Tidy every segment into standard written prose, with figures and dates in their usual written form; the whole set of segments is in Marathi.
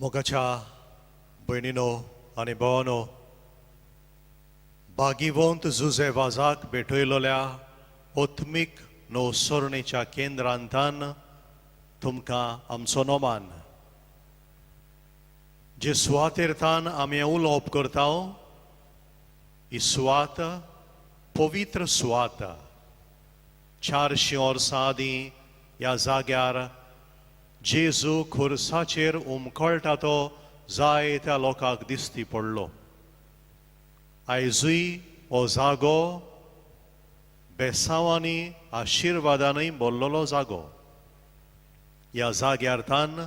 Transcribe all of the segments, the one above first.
मोगाच्या भयणीनो आनी भावानो, बागीवंत जुजे वाजाक भेटयलोल्या ओत्मीक नवसरणेच्या केंद्रांतान तुमकां आमचो नोमान. जे सुवातेरतान आमी उलोवप करता ही सुवात पवित्र सुवात. 400 वर्सां आदीं ह्या जाग्यार जेजू खुर्साचेर उमकळटा तो जायत्या लोकांक दिश्टी पडलो. आयजूय हो जागो बेसांवांनी आशिर्वादानय भरलेलो जागो. ह्या जाग्यारतान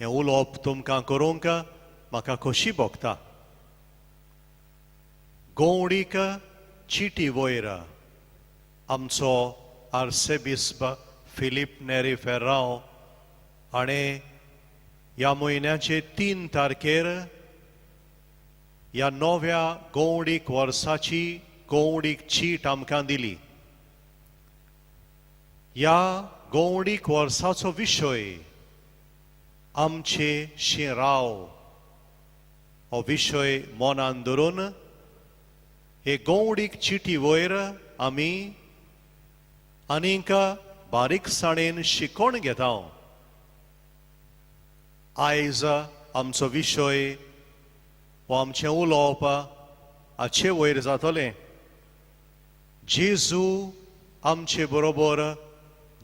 हें उलोवप तुमकां करूंक म्हाका खोशी भोगता. गवंडीक चिटी वयर आमचो आर्सेबिस्प फिलीप नेरी फेर्रांव हाणें ह्या म्हयन्याचे 3 तारखेर ह्या नव्या गवंडीक वर्साची गवंडीक चीट आमकां दिली. ह्या गवंडीक वर्साचो विशय आमचे शिराव हो विशय मनान धरून हे गवंडीक चिटी वयर आमी आनीक बारीकसाणेन शिकोण घेता. आयज आमचो विशय हो आमचें उलोवप हाचे वयर जातलें. जेजू आमचे बरोबर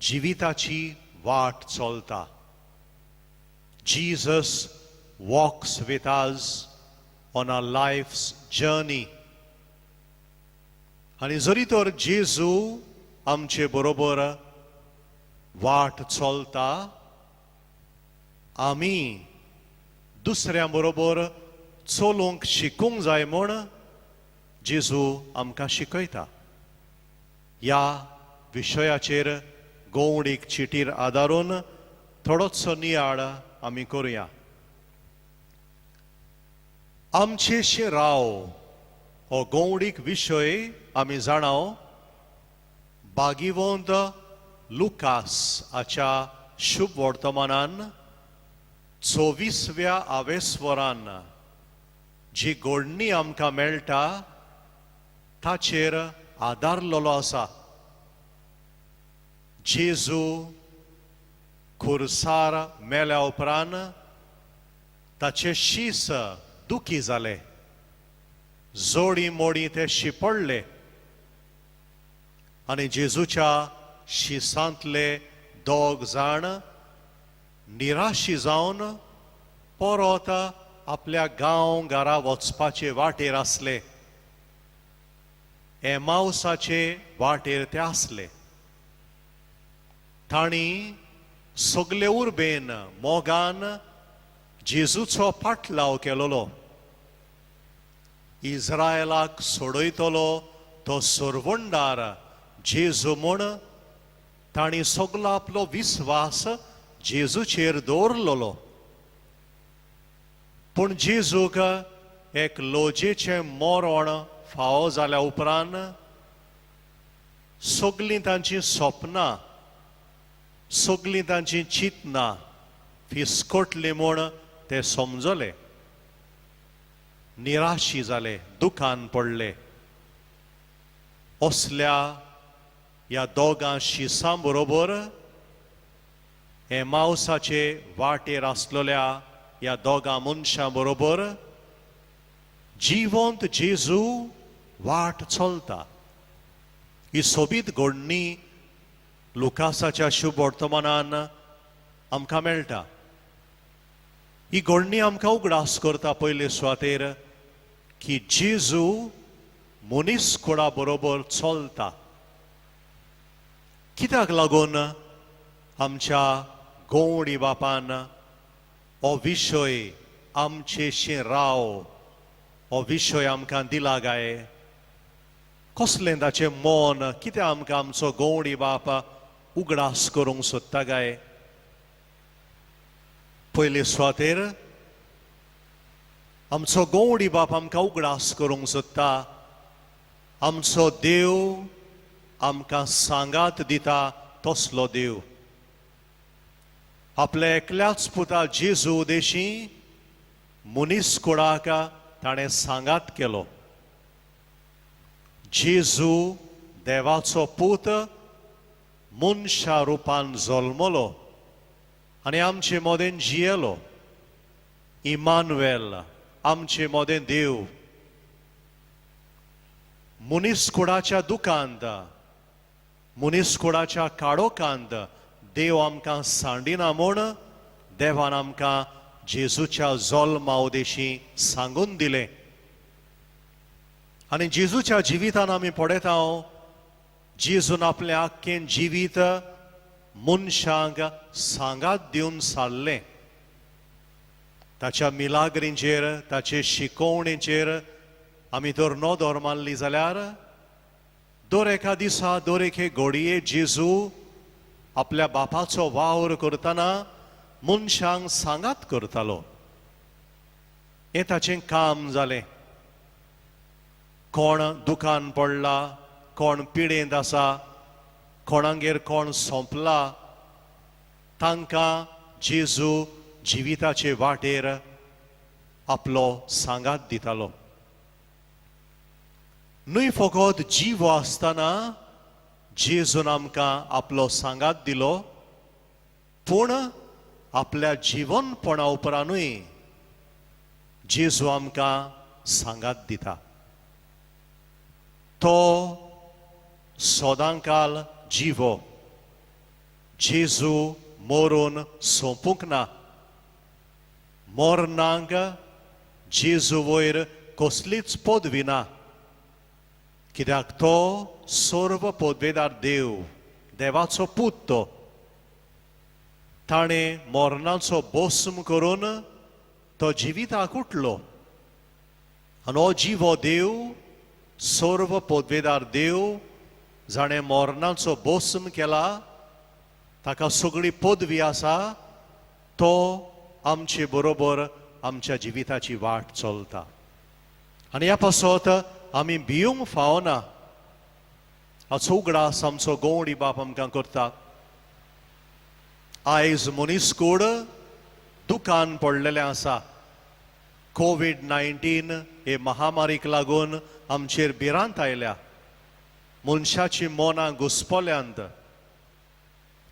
जिविताची वाट चलता. Jesus walks with us on our life's journey. आनी जरी तर जेजू आमचे बरोबर वाट चलता, आमी दुसऱ्यां बरोबर चलूंक शिकूंक जाय म्हूण जेजू आमकां शिकयता. ह्या विशयाचेर गवंडीक चिटीर आदारून थोडोसो नियाळ आमी करुया. आमचे शिराव हो गवंडीक विशय आमी जाणाव बागीवंत लुकास हाच्या शुभ वर्तमानान 24व्या आवेस्वरान जी घडणी आमकां मेळटा ताचेर आदारलेलो आसा. जेजू खुर्सार मेल्या उपरांत ताचे शीस दुखी जाले. जोडी मोडी ते शिपडले आनी जेजूच्या शिसांतले 2 जाण निराशी जावन परत आपल्या गांव घरा वचपाचे वाटेर आसले. एमाउसाचे वाटेर ते आसले. तांणी सगले उर्बेन मोगान जेजूचो पाटलाव केलोलो. इस्रायलाक सोडयतलो तो सुरवंडार जेजू म्हूण तांणी सगलो आपलो विस्वास जेजूचेर दवरलेलो. पूण जेजूक एक लोजेचें मरण फावो जाल्या उपरांत सगलीं तांचीं स्वप्नां सगलीं तांचीं चिंतनां फिस्कोटलीं म्हूण ते समजले. निराशी जाले, दुखान पडले. असल्या ह्या 2 शिसां बरोबर एमाउसाचे वाटेर आसलेल्या ह्या 2 मनशां बरोबर जिवंत जेजू वाट चलता. ही सोबीत घडणी लुकासाच्या शुभ वर्तमानान आमकां मेळटा. ही घडणी आमकां उगडास करता पयले सुवातेर की जेजू मनीसकुळा बरोबर चलता. कित्याक लागून आमच्या गवंडी बापान हो विशय आमचे शिराव हो विशय आमकां दिला गाय? कसलें ताचें मन? कितें आमकां आमचो गवंडी बाप उगडास करूंक सोदता गाय? पयले सुवातेर आमचो गवंडी बाप आमकां उगडास करूंक सोदता. आमचो देव आमकां सांगात दिता तसलो देव. आपल्या एकल्याच पुता जेजू उदेशी मुनीस कुळाक ताणें सांगात केलो. जेजू देवाचो पूत मनशा रुपान जल्मलो आनी आमचे मोदेन जियेलो. इमानुएल, आमचे मोदें देव. मुनीस कुळाच्या दुखांत, मुनीस कुळाच्या काळोखांत देव आमकां सांडिना म्हूण देवान आमकां जेजूच्या जल्मा उदेशी सांगून दिलें. आनी जेजूच्या जिवितान आमी पळयता जेजून आपलें आख्खें जिवीत मनशांक सांगात दिवन सारलें. ताच्या मिलाग्रींचेर, ताचे शिकोवणेचेर आमी तर नदर मारली जाल्यार दर एका दिसा, दर एके घडये जेजू आपल्या बापाचो वावर करतना मनशांक सांगात करतालो. हें ताचें काम जालें. कोण दुखान पडला, कोण पिडेंत आसा, कोणागेर कोण सोंपला, तांकां जेजू जिविताचे वाटेर आपलो सांगात दितालो. न्हय फकत जीव आसतना जेजून आमकां आपलो सांगात दिलो, पूण आपल्या जिवनपणा उपरांतूय जेजू आमकां सांगात दिता. तो सदांकाल जिवो. जेजू मरून सोंपूंक ना. मरणांक जेजू वयर कसलीच पदवी ना. कित्याक तो सर्व पदवेदार देव, देवाचो पूत तो. ताणें मरणाचो भस्म करून तो जिविताक उठलो. आनी हो जिवो देव, सर्व पदवेदार देव, जाणें मरणाचो भस्म केला, ताका सगळी पदवी आसा, तो आमचे बरोबर आमच्या जिविताची वाट चलता. आनी ह्या पासत आमी भिवंक फावना. हाचो उगडास आमचो गवंडी बाप आमकां करता. आयज मनीसकूड दुखान पडलेलें आसा. कोविड-19 हे महामारीक लागून आमचेर भिरांत आयल्या. मनशाची मनां घुस्पल्यांत.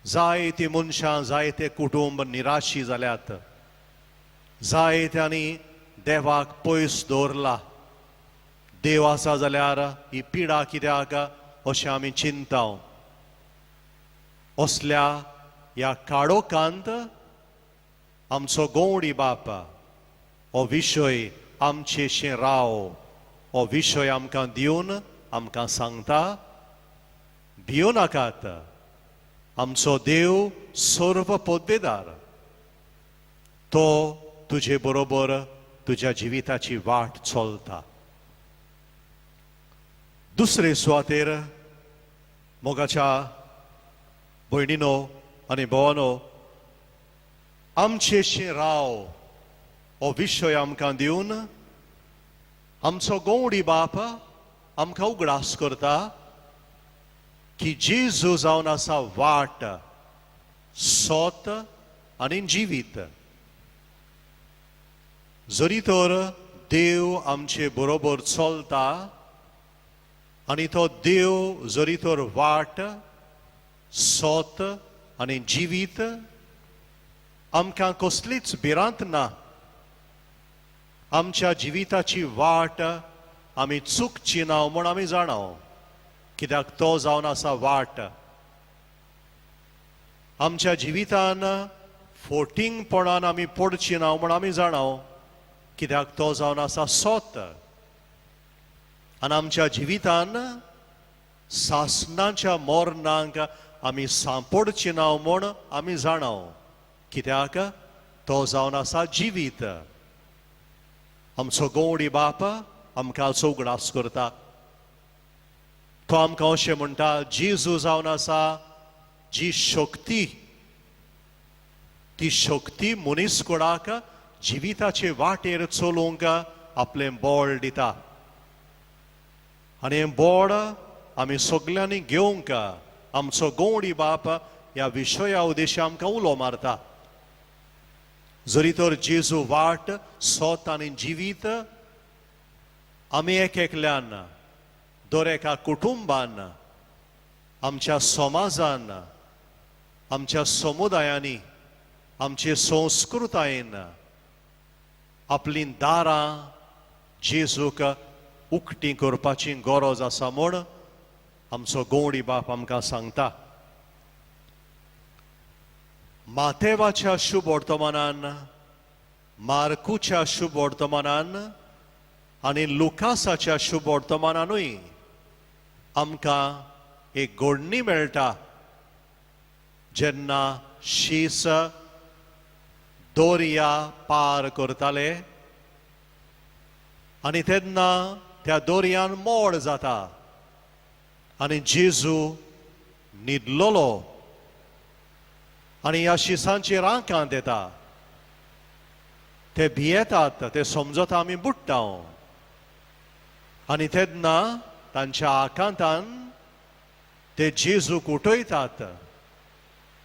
जायतीं मनशां, जायते कुटुंब निराशी जाल्यात. जायत्यांनी देवाक पयस दवरला. देव आसा जाल्यार ही पिडा कित्याक अशें आमी चिंताव. असल्या ह्या काळोखांत आमचो गवंडी बाप हो विशय आमचेशें राव हो विशय आमकां दिवन आमकां सांगता, भियो नाकात. आमचो देव सर्व पदवेदार. तो तुजे बरोबर तुज्या जिविताची वाट चलता. दुसरे सुवातेर मोगाच्या भयणीनो आनी भावानो, आमचेशें राव हो विशय आमकां दिवन आमचो गवंडी बाप आमकां उगडास करता की जेजू जावन आसा वाट, सोत आनी जिवीत. जरी तर देव आमचे बरोबर चलता आनी तो देव जरी तर वाट, सोत आनी जिवीत, आमकां कसलीच भिरांत ना. आमच्या जिविताची वाट आमी चुकची ना म्हूण आमी जाणाव. कित्याक तो जावन आसा वाट. आमच्या जिवितान फोटिंगपणान आमी पडची ना म्हूण आमी जाणाव. कित्याक तो जावन आसा सोत. आनी आमच्या जिवितान सासणाच्या मरणांक आमी सांपडची ना म्हूण आमी जाणाव. कित्याक तो जावन आसा जिवीत. आमचो गवंडी बाप आमकां हाचो उगडास करता. तो आमकां अशें म्हणटा, जेजू जावन आसा जी शक्ती, ती शक्ती मनीसकुळाक जिविताचे वाटेर चलोवंक आपलें बळ दिता. आनी हें बळ आमी सगल्यांनी घेवंक आमचो गवंडी बाप ह्या विशया उदेशी आमकां उलो मारता. जरी तर जेजू वाट सोत आनी जिवीत आमी एक एकल्यान दर एका कुटुंबान आमच्या समाजान आमच्या समुदायांनी आमचे संस्कृतायेन आपली दारां जेजूक उक्तीं करपाची गरज आसा म्हूण आमचो गवंडी बाप आमकां सांगता. मातेवाच्या शुभ वर्तमानान, मार्कूच्या शुभ वर्तमानान आनी लुकासाच्या शुभ वर्तमानानूय आमकां एक घडणी मेळटा जेन्ना शीस दर्या पार करताले आनी तेन्ना त्या दर्यान मोड जाता आनी जेजू न्हिदलोलो आनी ह्या शिसांचेर आंकांत येता. ते भियेतात, ते समजता आमी बुडटा आनी तेन्ना तांच्या आकांतान ते जेजूक उठयतात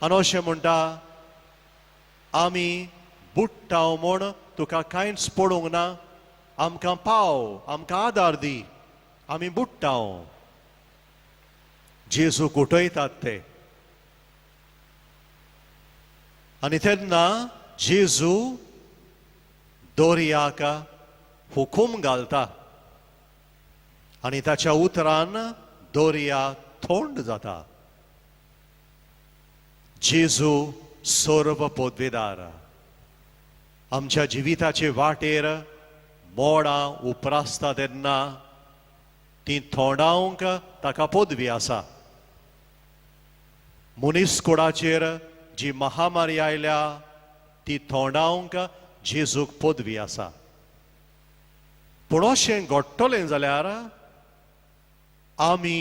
आनी अशें म्हणटा, आमी बुडटा म्हूण तुका कांयच पडूंक ना, आमकां पाव, आमकां आदार दी, आमी बुडटा. जेजूक उठयतात ते आनी तेन्ना जेजू दर्याक हुकूम घालता आनी ताच्या उतरान दर्या थंड जाता. जेजू सर्व पदवेदार आमच्या जिविताचे वाटेर मोडां उपरासता तेन्ना ती थोंडावंक ताका पदवी आसा. मनीसकुळाचेर जी महामारी आयल्या ती थोंडावंक जेजूक पदवी आसा. पूण अशें घडटलें जाल्यार आमी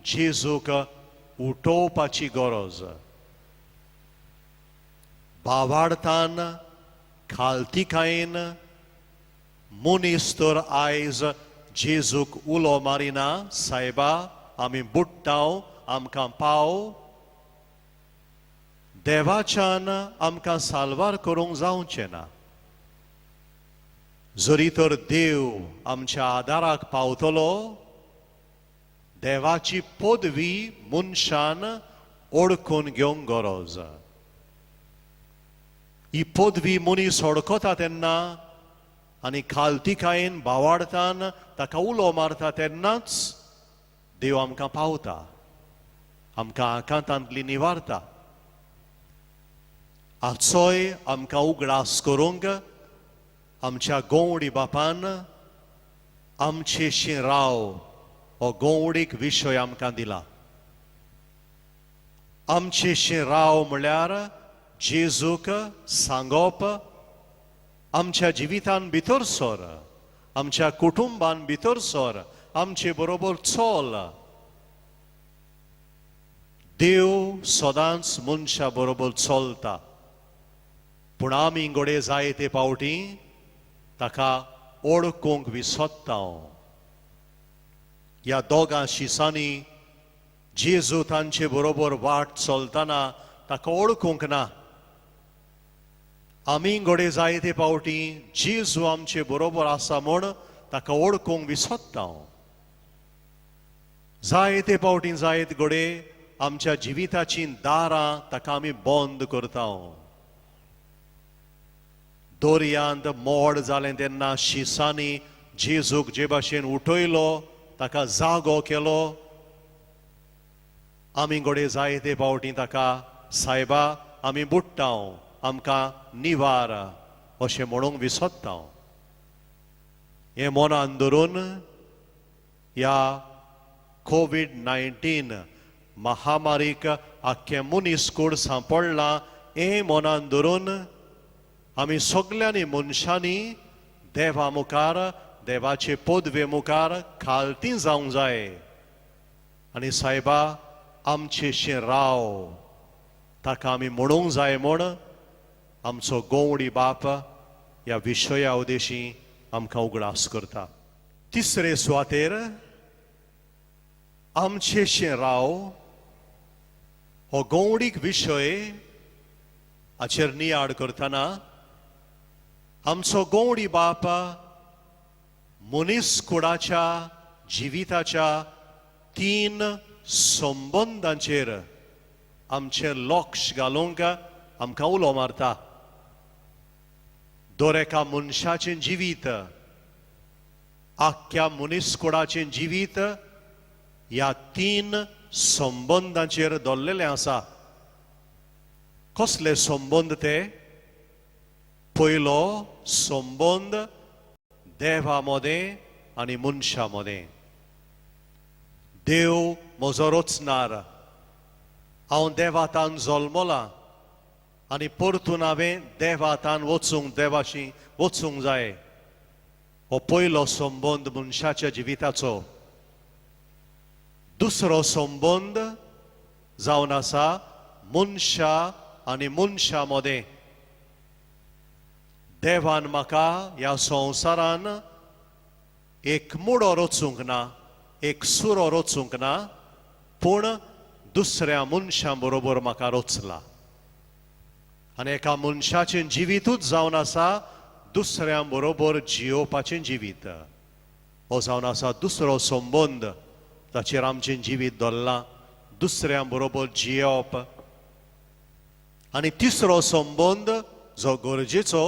जेजूक उठोवपाची गरज. भावार्थान, खालतीकायेन मनीस तर आयज जेजूक उलो मारिना, सायबा आमी बुडटाव, आमकां पाव. देवाच्यान आमकां साल्वार करूंक जावचें ना. जरी तर देव आमच्या आदाराक पावतलो, देवाची पदवी मनशान ओळखून घेवंक गरज. ही पदवी मनीस ओळखता तेन्ना आनी खालतीकायेन भावार्थान ताका उलो मारता तेन्नाच देव आमकां पावता, आमकां आकांतांतली निवारता. हाचोय आमकां उगडास करूंक आमच्या गवंडी बापान आमचेशी राव हो गवंडीक विशय आमकां दिला. आमचेशी राव म्हळ्यार जेजूक सांगप, आमच्या जिवितान भितर सर, आमच्या कुटुंबान भितर सर, आमचे बरोबर चल. देव सदांच मनशा बरोबर चलता, पूण आमी घडये जायते पावटी ताका ओळखूंक विसरता. ह्या दोगां शिसांनी जेजू तांचे बरोबर वाट चलतना ताका ओळखूंक ना. आमी घडये जायते पावटी जेजू आमचे बरोबर आसा म्हूण ताका ओळखूंक विसरता. जायते पावटी जायते घडये आमच्या जिविताची दारां ताका आमी बंद करता. दर्यांत मोड जालें तेन्ना शिसांनी जेजूक जे भाशेन उठयलो, ताका जागो केलो. आमी घडये जायते पावटी ताका सायबा आमी बुडटा, आमकां निवार अशें म्हणूंक विसरता. हें मनान धरून ह्या कोविड-19 महामारीक आख्खें मनीसकूड सांपडलां हें मनान धरून आमी सगल्यांनी मनशांनी देवा मुखार, देवाचे पदवे मुखार खालती जावंक जाय आनी सायबा आमचेशें राव ताका आमी म्हणूंक जाय म्हूण आमचो गवंडी बाप ह्या विशया उदेशी आमकां उगडास करता. तिसरे सुवातेर आमचेशें राव हो गवंडीक विशय हाचेर नियाळ करतना आमचो गवडी बाप मनीस कुळाच्या जिविताच्या 3 संबंधांचेर आमचे लक्ष घालूंक आमकां उलो मारता. दर एका मनशाचें जिवीत, आख्या मनीसकुळाचें जिवीत ह्या 3 संबंधांचेर दवरलेलें आसा. कसले संबंध ते? पयलो संबंध देवा मदें आनी मनशा मदें. देव म्हजो रचणार, हांव देवातान जल्मलां आनी परतून हांवें देवातान देवाशी वचूंक जाय. हो पयलो संबंध मनशाच्या जिविताचो. दुसरो संबंध जावन आसा मनशा आनी मनशा मदें. देवान म्हाका ह्या संवसारान एक मुडो रचूंक ना, एक सुरो रचूंक ना, पूण दुसऱ्या मनशा बरोबर म्हाका रचला. आनी एका मनशाचें जिवीतूच जावन आसा दुसऱ्या बरोबर जियोवपाचें जिवीत. हो जावन आसा दुसरो संबंध ताचेर आमचें जिवीत दवरलां, दुसऱ्या बरोबर जियोवप. आनी तिसरो संबंध जो गरजेचो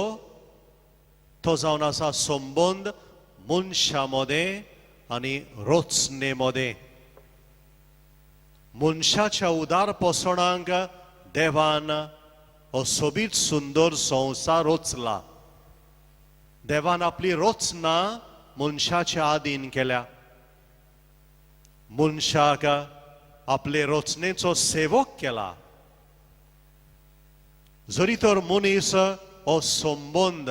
तो जावन आसा संबंध मनशा मदें आनी रचने मदें. मनशाच्या उदारपसणाक देवान हो सोबीत सुंदर संवसार रचला. देवान आपली रचना मनशाच्या आदीन केल्या. मनशाक आपले रचनेचो सेवक केला. जरी तर मनीस हो संबंध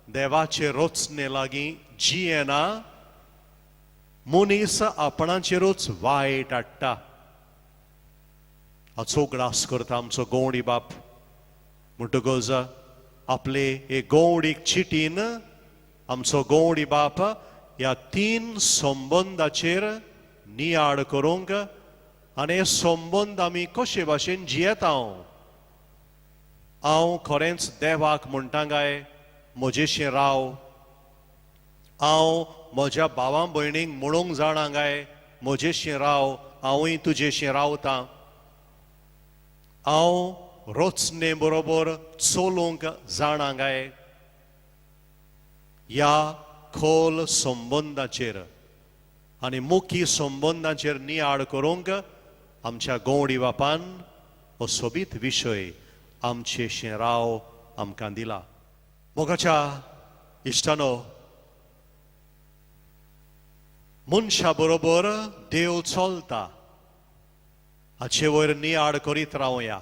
देवाचे रचने लागीं जियेना, मनीस आपणाचेरूच वायट हाडटा. हाचो उगडास करता आमचो गवंडी बाप. म्हणटकच आपले एक गवंडीक चिटीन आमचो गवंडी बाप ह्या 3 संबंधाचेर नियाळ करूंक आनी हे संबंध आमी कशे भाशेन जियेता. हांव खरेंच देवाक म्हणटा काय म्हजेशें राव. हांव म्हज्या भावां भयणींक म्हणूंक जाणा काय म्हजेशें राव, हांवूय तुजेशें रावतां. हांव रचने बरोबर चलूंक जाणा काय. ह्या खोल संबंधाचेर आनी मुखी संबंधाचेर नियाळ करूंक आमच्या गवंडी बापान हो सोबीत विशय आमचेशें राव आमकां दिला. मोगाच्या इश्टानो, मनशा बरोबर देव चलता हाचे वयर नियाळ करीत रावया.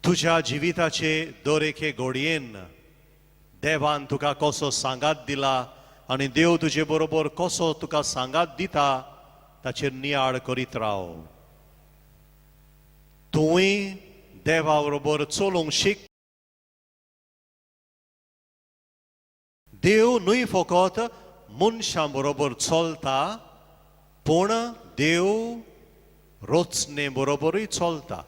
तुज्या जिविताचे दर एके घडयेन देवान तुका कसो सांगात दिला आनी देव तुजे बरोबर कसो तुका सांगात दिता ताचेर नियाळ करीत राव. तुंय देवा बरोबर चलूंक शिक. देव न्हय फकत मनशां बरोबर चलता, पूण देव रचने बरोबरूय चलता.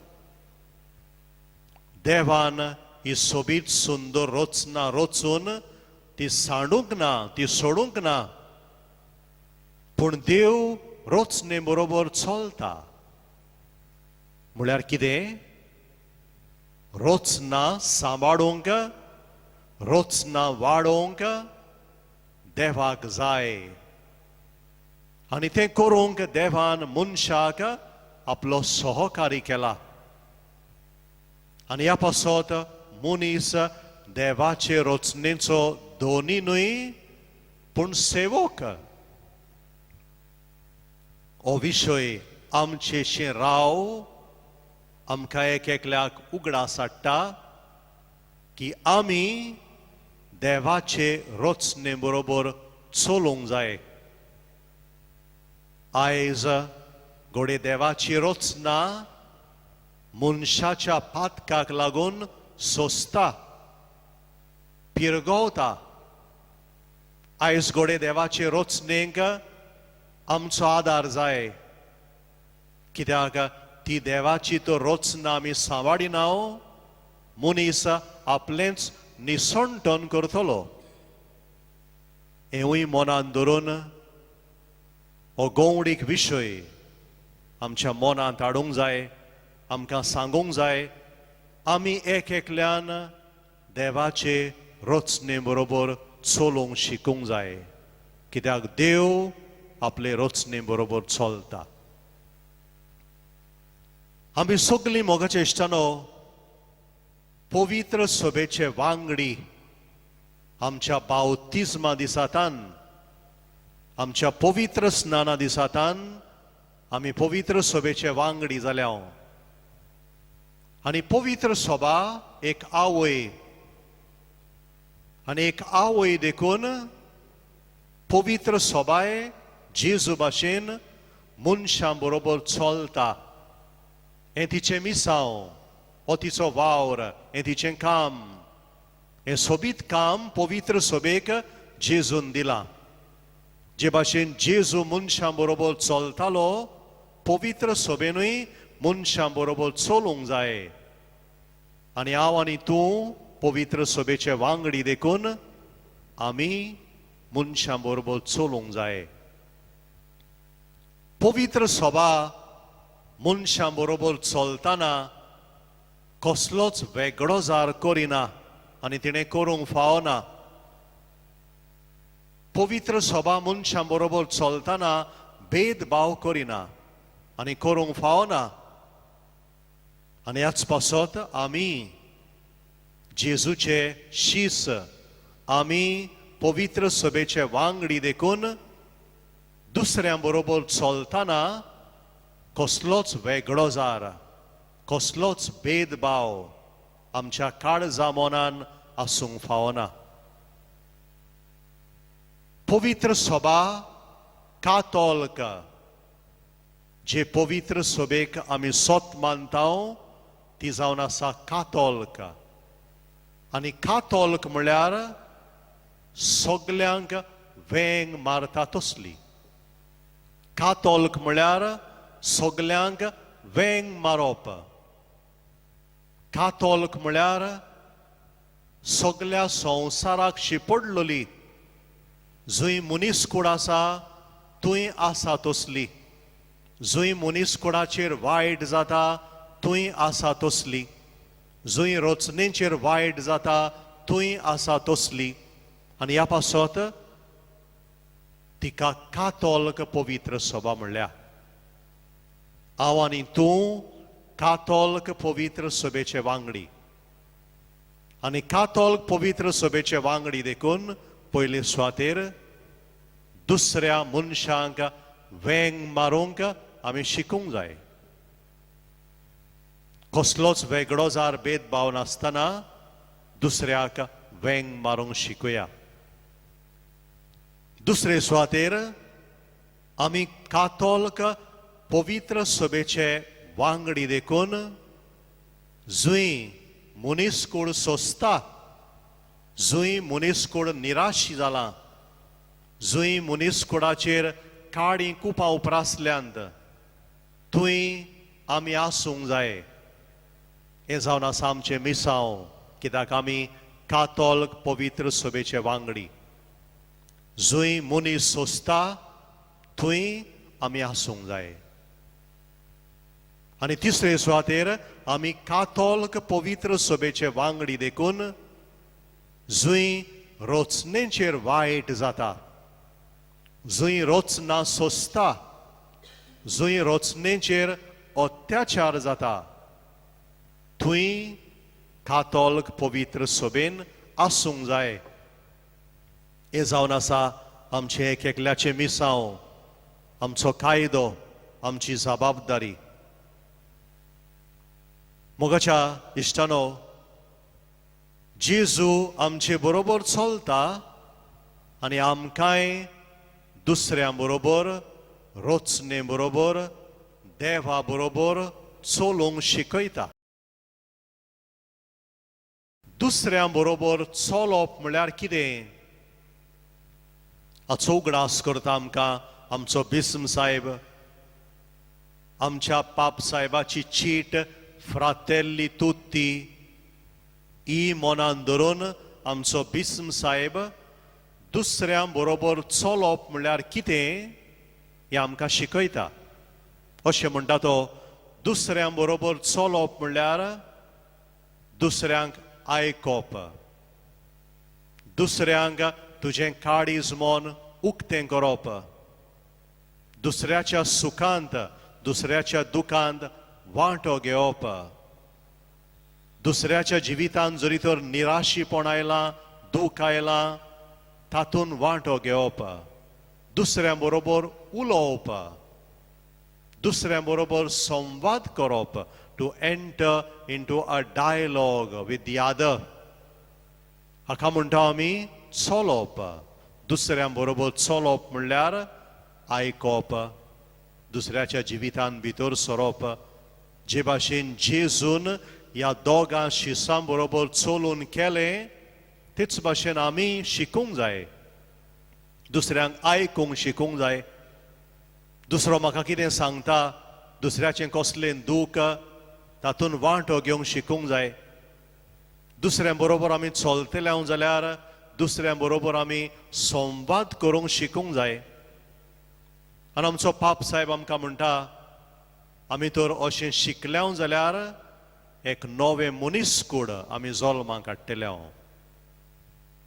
देवान ही सोबीत सुंदर रचना रचून ती सांडूंक ना, ती सोडूंक ना, पूण देव रचने बरोबर चलता. म्हळ्यार कितें? रचना सांबाळूंक, रचना वाडोवंक देवाक जाय. आनी तें करूंक देवान मनशाक आपलो सहकारी केला. आनी ह्या पासत मनीस देवाचे रचनेचो धोनी न्हय पूण सेवक. हो विशय आमचेशें राव आमकां एक एकल्याक उगडास हाडटा की आमी देवाचे रचने बरोबर चलूंक जाय. आयज घोडे देवाची रचना मनशाच्या पातकाक लागून सोंसता, पिरगोवता. आयज घोडे देवाचे रचनेक आमचो आदार जाय. कित्याक ती देवाची तो रचना आमी सांबाळिना, मनीस आपलेंच निसंटन करतलो हेवूय मनान धरून हो गवंडीक विशय आमच्या मनांत हाडूंक जाय आमकां सांगूंक जाय आमी एक एकल्यान देवाचे रचने बरोबर चलोवंक शिकूंक जाय कित्याक देव आपले रचने बरोबर चलता आमी सगळीं मोगाचे इश्टानो पवित्र सभेचे वांगडी आमच्या बावतिस्मा दिसातान आमच्या पवित्र स्नाना दिसातान आमी पवित्र सभेचे वांगडी जाल्या आनी पवित्र सभा एक आवय आनी एक आवय देखून पवित्र सभाय जेजू भाशेन मनशां बरोबर चलता हें तिचें मिसांव हो तिचो वावर हें तिचें काम हें सोबीत काम पवित्र सभेक जेजून दिलां जे भाशेन जेजू मनशां बरोबर चलतालो पवित्र सभेनूय मनशां बरोबर चलूंक जाय आनी हांव आनी तूं पवित्र सभेचे वांगडी देखून आमी मनशां बरोबर चलूंक जाय पवित्र सभा मनशां बरोबर चलतना कसलोच वेगळो जार करिना आनी तिणें करूंक फावना पवित्र सभा मनशां बरोबर चलतना भेदभाव करिना आनी करूंक फावना आनी ह्याच पासत आमी जेजूचे शीस आमी पवित्र सभेचे वांगडी देखून दुसऱ्यां बरोबर चलतना कसलोच वेगळो जार कसलोच भेदभाव आमच्या काळजा मनान आसूंक फावना पवित्र सभा कातोलिक जे पवित्र सभेक आमी सोत मानता ती जावन आसा कातोलिक आनी कातोलिक म्हळ्यार सगल्यांक वेंग मारता तसली कातोलिक म्हळ्यार सगल्यांक वेंग मारप कातोलिक म्हळ्यार सगल्या संवसाराक शिपडलोली जंय मनीसकूड आसा थंय आसा तसली जंय मनीसकुडाचेर वायट जाता थंय आसा तसली जंय रचनेचेर वायट जाता थंय आसा तसली आनी ह्या पासत तिका कातोलिक पवित्र सभा म्हणल्या हांव आनी तूं कातोलिक पवित्र सभेचे वांगडी आनी कातोलिक पवित्र सभेचे वांगडी देखून पयले सुवातेर दुसऱ्या मनशांक वेंग मारूंक आमी शिकूंक जाय कसलोच वेगळो जार भेदभाव नासतना दुसऱ्याक वेंग मारूंक शिकुया दुसरे सुवातेर आमी कातोलिक पवित्र सभेचे वांगडी देखून जंय मनीसकूड सोंसता जंय मनीसकूड निराशी जाला जंय मनीसकुडाचेर काळी कुपां उपरासल्यांत थंय आमी आसूंक जाय हें जावन आसा आमचें मिसांव कित्याक आमी कातोलिक पवित्र सभेचे वांगडी जंय मनीस सोंसता थंय आमी आसूंक जाय आनी तिसरे सुवातेर आमी कातोलिक पवित्र सभेचे वांगडी देखून जंय रचनेचेर वायट जाता जंय रचना सोंसता जंय रचनेचेर अत्याचार जाता थंय कातोलिक पवित्र सभेन आसूंक जाय हें जावन आसा आमचें एक एकल्याचें मिसांव आमचो कायदो आमची जबाबदारी मोगाच्या इश्टानो जेजू आमचे बरोबर चलता आनी आमकांय दुसऱ्यां बरोबर रचने बरोबर देवा बरोबर चलोवंक शिकयता दुसऱ्यां बरोबर चलप म्हळ्यार कितें हाचो उगडास करता आमकां आमचो बिस्म साहेब आमच्या पाप साहेबाची चीट फ्रातेल्ली तुत्ती ही मनान धरून आमचो बिस्म साहेब दुसऱ्यां बरोबर चलप म्हणल्यार कितें हें आमकां शिकयता. अशें म्हणटा तो, दुसऱ्यां बरोबर चलप म्हणल्यार दुसऱ्यांक आयकप, दुसऱ्यांक तुजें काळीज मन उक्तें करप, दुसऱ्याच्या सुखांत दुसऱ्याच्या दुखांत वांटो घेवप, दुसऱ्याच्या जिवितांत जरी तर निराशीपण आयलां, दूख आयलां, तातूंत वांटो घेवप, दुसऱ्यां बरोबर उलोवप, दुसऱ्यां बरोबर संवाद करप, to enter into a dialogue with the other. हाका म्हणटा आमी चलप. दुसऱ्यां बरोबर चलप म्हणल्यार आयकप, दुसऱ्याच्या जिवितांत भितर सरप. जे भाशेन जेजून ह्या दोगां शिसां बरोबर चलून केलें, तेच भाशेन आमी शिकूंक जाय. दुसऱ्यांक आयकूंक शिकूंक जाय. दुसरो म्हाका कितें सांगता, दुसऱ्याचें कसलें दूख, तातूंत वांटो घेवंक शिकूंक जाय. दुसऱ्यां बरोबर आमी चलतले जाल्यार दुसऱ्यां बरोबर आमी संवाद करूंक शिकूंक जाय. आनी आमचो पाप साहेब आमकां म्हणटा, आमी तर अशें शिकल्या जाल्यार एक नवें मनीसकूड आमी जल्माक हाडटले.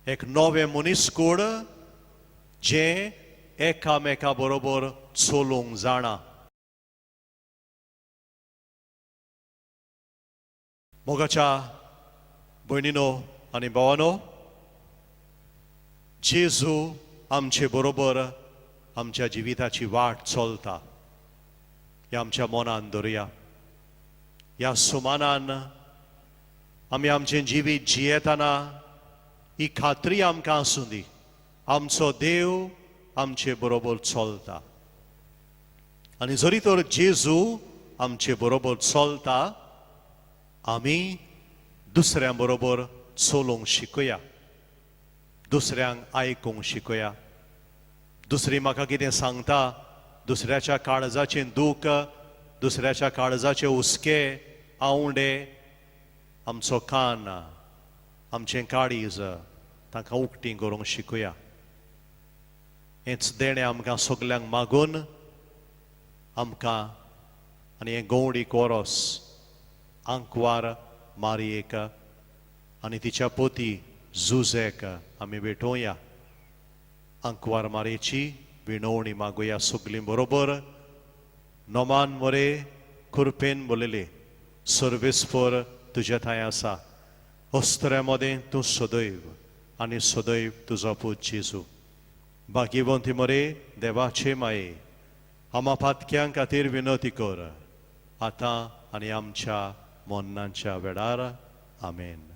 एक नवें मनीसकूड जें एकामेका बरोबर चलूंक जाणा. मोगाच्या भयणीनो आनी भावांनो, जेजू आमचे बरोबर आमच्या जिविताची वाट चलता हें आमच्या मनान दवरुया. ह्या सुमानान आमी आमचें जिवीत जियेतना ही खात्री आमकां आसूं दी, आमचो देव आमचे बरोबर चलता. आनी जरी तर जेजू आमचे बरोबर चलता, आमी दुसऱ्यां बरोबर चलूंक शिकुया, दुसऱ्यांक आयकूंक शिकुया. दुसरी म्हाका कितें सांगता, दुसऱ्याच्या काळजाचें दूख, दुसऱ्याच्या काळजाचे हुस्के, आवंडे, आमचो कान, आमचें काळीज तांकां उक्तीं करूंक शिकुया. हेंच देणें आमकां सगल्यांक मागून आमकां आनी हें गवंडी कोरोस आंकवार मारयेक आनी तिच्या पोती झुजेक आमी भेटोवया. आंकवार मारयेची विणवणी मागुया सगलीं बरोबर. नोमान मोरे कुरपेन बोलेले, सर्वेस्पर तुजे थंय आसा, अस्तऱ्या मदें तूं सदैव आनी सदैव तुजो पूत जेजू. भाग्यवंती मोरे देवाचे माये, आमा पातक्यां खातीर विनोती कर, आतां आनी आमच्या मरणाच्या वेळार. आमेन.